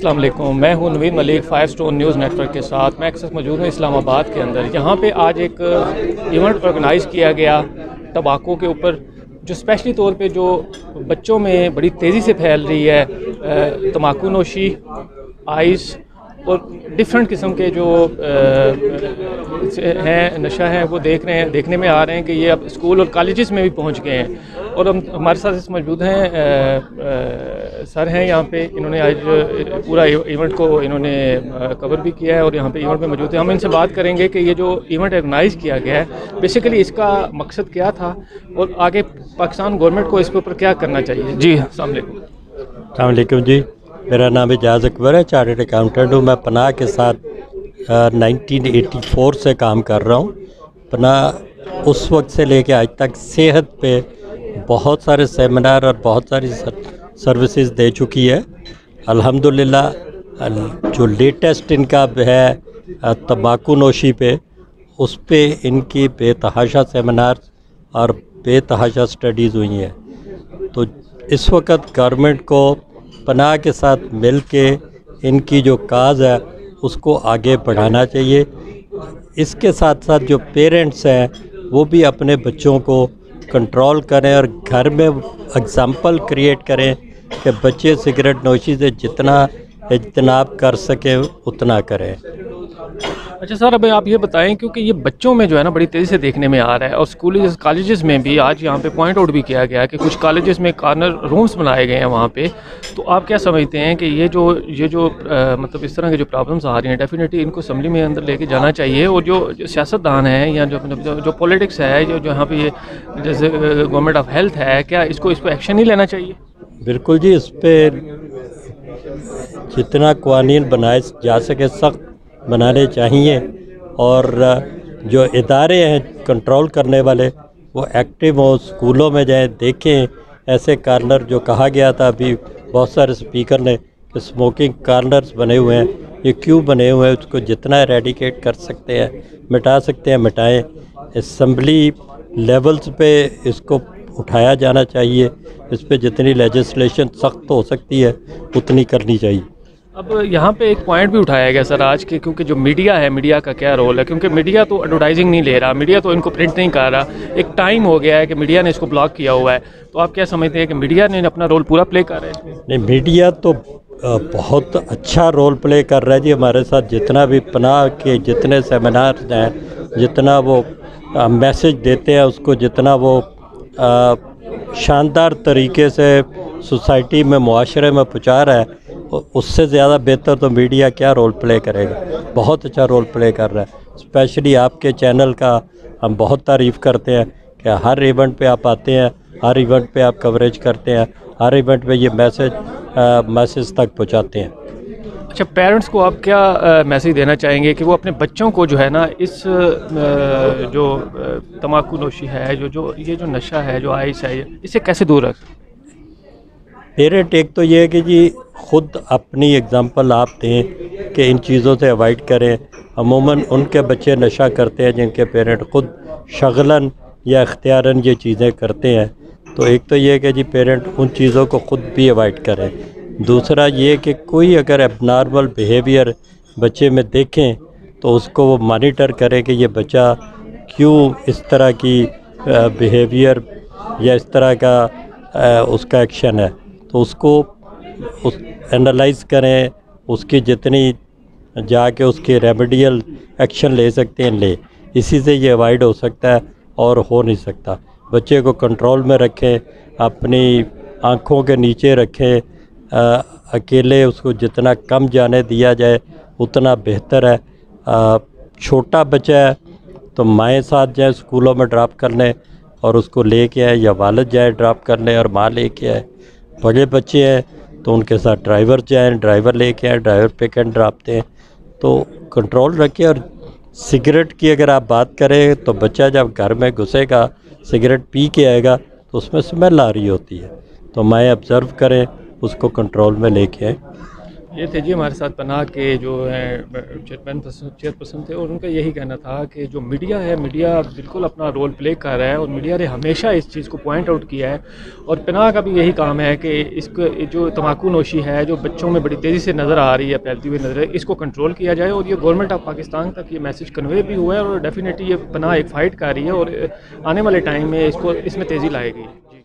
अस्सलाम वालेकुम, मैं हूं Naveed Malik Firestone news network के साथ। मैं अक्सर मौजूद हूं इस्लामाबाद के अंदर। यहाँ पे आज एक इवेंट ऑर्गेनाइज़ किया गया तंबाकू के ऊपर, जो स्पेशली तौर पे जो बच्चों में बड़ी तेज़ी से फैल रही है। तंबाकू नोशी, आइस और डिफरेंट किस्म के जो हैं नशा है वो देखने में आ रहे हैं कि ये अब स्कूल और कॉलेजेस में भी पहुंच गए हैं। और हम हमारे साथ इस मौजूद हैं सर हैं यहाँ पे। इन्होंने आज पूरा इवेंट को इन्होंने कवर भी किया है और यहाँ पे इवेंट में मौजूद हैं। हम इनसे बात करेंगे कि ये जो इवेंट ऑर्गेनाइज़ किया गया है बेसिकली इसका मकसद क्या था और आगे पाकिस्तान गवर्नमेंट को इसके ऊपर क्या करना चाहिए। जी अस्सलाम वालेकुम। जी, मेरा नाम एजाज़ अकबर है, चार्टर्ड अकाउंटेंट हूँ। मैं पनाह के साथ 1984 से काम कर रहा हूँ। पनाह उस वक्त से लेके आज तक सेहत पे बहुत सारे सेमिनार और बहुत सारी सर्विसेज दे चुकी है। अल्हम्दुलिल्लाह जो लेटेस्ट इनका है तंबाकू नोशी पे, उस पे इनकी बेतहाशा सेमिनार और बेतहाशा स्टडीज़ हुई हैं। तो इस वक्त गवर्नमेंट को पनाह के साथ मिल के इनकी जो काज है उसको आगे बढ़ाना चाहिए। इसके साथ साथ जो पेरेंट्स हैं वो भी अपने बच्चों को कंट्रोल करें और घर में एग्ज़ाम्पल क्रिएट करें कि बच्चे सिगरेट नोशी से जितना इज्तनाब कर सकें उतना करें। अच्छा सर, अब आप ये बताएं, क्योंकि ये बच्चों में जो है ना बड़ी तेज़ी से देखने में आ रहा है और स्कूल कॉलेजेस में भी आज यहाँ पे पॉइंट आउट भी किया गया है कि कुछ कॉलेजेस में कॉर्नर रूम्स बनाए गए हैं वहाँ पे। तो आप क्या समझते हैं कि ये जो मतलब इस तरह की जो प्रॉब्लम्स आ रही हैं डेफिनेटली इनको असम्बली में अंदर लेके जाना चाहिए और जो सियासतदान हैं या जो पॉलिटिक्स है जो यहाँ पे ये जैसे गवर्नमेंट ऑफ हेल्थ है, क्या इसको एक्शन नहीं लेना चाहिए? बिल्कुल जी, इस पर जितना कानून बनाए जा सके सख्त बनाने चाहिए और जो इदारे हैं कंट्रोल करने वाले वो एक्टिव हों, स्कूलों में जाएं, देखें ऐसे कार्नर जो कहा गया था अभी बहुत सारे स्पीकर ने कि स्मोकिंग कार्नर्स बने हुए हैं, ये क्यों बने हुए हैं, उसको जितना एरेडिकेट कर सकते हैं मिटा सकते हैं मिटाएं। असम्बली लेवल्स पे इसको उठाया जाना चाहिए। इस पे जितनी लेजिस्लेशन सख्त हो सकती है उतनी करनी चाहिए। अब यहाँ पे एक पॉइंट भी उठाया गया सर आज के, क्योंकि जो मीडिया है, मीडिया का क्या रोल है, क्योंकि मीडिया तो एडवर्टाइजिंग नहीं ले रहा, मीडिया तो इनको प्रिंट नहीं कर रहा। एक टाइम हो गया है कि मीडिया ने इसको ब्लॉक किया हुआ है। तो आप क्या समझते हैं कि मीडिया ने अपना रोल पूरा प्ले कर रहा है? नहीं, मीडिया तो बहुत अच्छा रोल प्ले कर रहा है जी। हमारे साथ जितना भी पनाह के जितने सेमिनार हैं, जितना वो मैसेज देते हैं, उसको जितना वो शानदार तरीके से सोसाइटी में मुआशरे में पहुँचा रहा है, उससे ज़्यादा बेहतर तो मीडिया क्या रोल प्ले करेगा। बहुत अच्छा रोल प्ले कर रहा है। स्पेशली आपके चैनल का हम बहुत तारीफ़ करते हैं कि हर इवेंट पे आप आते हैं, हर इवेंट पे आप कवरेज करते हैं, हर इवेंट पे ये मैसेज तक पहुंचाते हैं। अच्छा, पेरेंट्स को आप क्या मैसेज देना चाहेंगे कि वो अपने बच्चों को जो है ना इस जो तंबाकू नोशी है, ये जो नशा है, जो आइस है, इसे कैसे दूर रख? पेरेंट एक तो ये है कि जी ख़ुद अपनी एग्ज़ाम्पल आप दें कि इन चीज़ों से अवॉइड करें। अमूमन उनके बच्चे नशा करते हैं जिनके पेरेंट ख़ुद शगलन या इख्तियारन ये चीज़ें करते हैं। तो एक तो ये है कि जी पेरेंट उन चीज़ों को ख़ुद भी अवॉइड करें। दूसरा ये कि कोई अगर एबनॉर्मल बिहेवियर बच्चे में देखें तो उसको वो मॉनिटर करें कि ये बच्चा क्यों इस तरह की बिहेवियर या इस तरह का उसका एक्शन है, तो उसको एनालाइज़ करें, उसकी जितनी जाके उसके रेमेडियल एक्शन ले सकते हैं ले। इसी से ये अवॉइड हो सकता है और हो नहीं सकता। बच्चे को कंट्रोल में रखें, अपनी आँखों के नीचे रखें, अकेले उसको जितना कम जाने दिया जाए उतना बेहतर है। छोटा बच्चा है तो माएँ साथ जाए स्कूलों में ड्रॉप करने और उसको ले के आए, या वालिद जाए ड्रॉप करने और माँ ले के आए। बड़े बच्चे हैं तो उनके साथ ड्राइवर जाएँ, ड्राइवर ले के आए, ड्राइवर पिक एंड ड्रॉप दें। तो कंट्रोल रखें। और सिगरेट की अगर आप बात करें तो बच्चा जब घर में घुसेगा सिगरेट पी के आएगा तो उसमें स्मेल आ रही होती है, तो माएँ ऑब्ज़र्व करें, उसको कंट्रोल में लेके आएँ। ये थे जी हमारे साथ पनाह के जो हैं चेयरपर्सन थे, और उनका यही कहना था कि जो मीडिया है, मीडिया बिल्कुल अपना रोल प्ले कर रहा है और मीडिया ने हमेशा इस चीज़ को पॉइंट आउट किया है। और पनाह का भी यही काम है कि इसको जो तम्बाकू नोशी है जो बच्चों में बड़ी तेज़ी से नज़र आ रही है, फैलती हुई नज़र है, इसको कंट्रोल किया जाए। और ये गवर्नमेंट ऑफ पाकिस्तान तक ये मैसेज कन्वे भी हुआ है और डेफिनेटली ये पनाह एक फ़ाइट कर रही है और आने वाले टाइम में इसमें तेज़ी लाएगी। जी।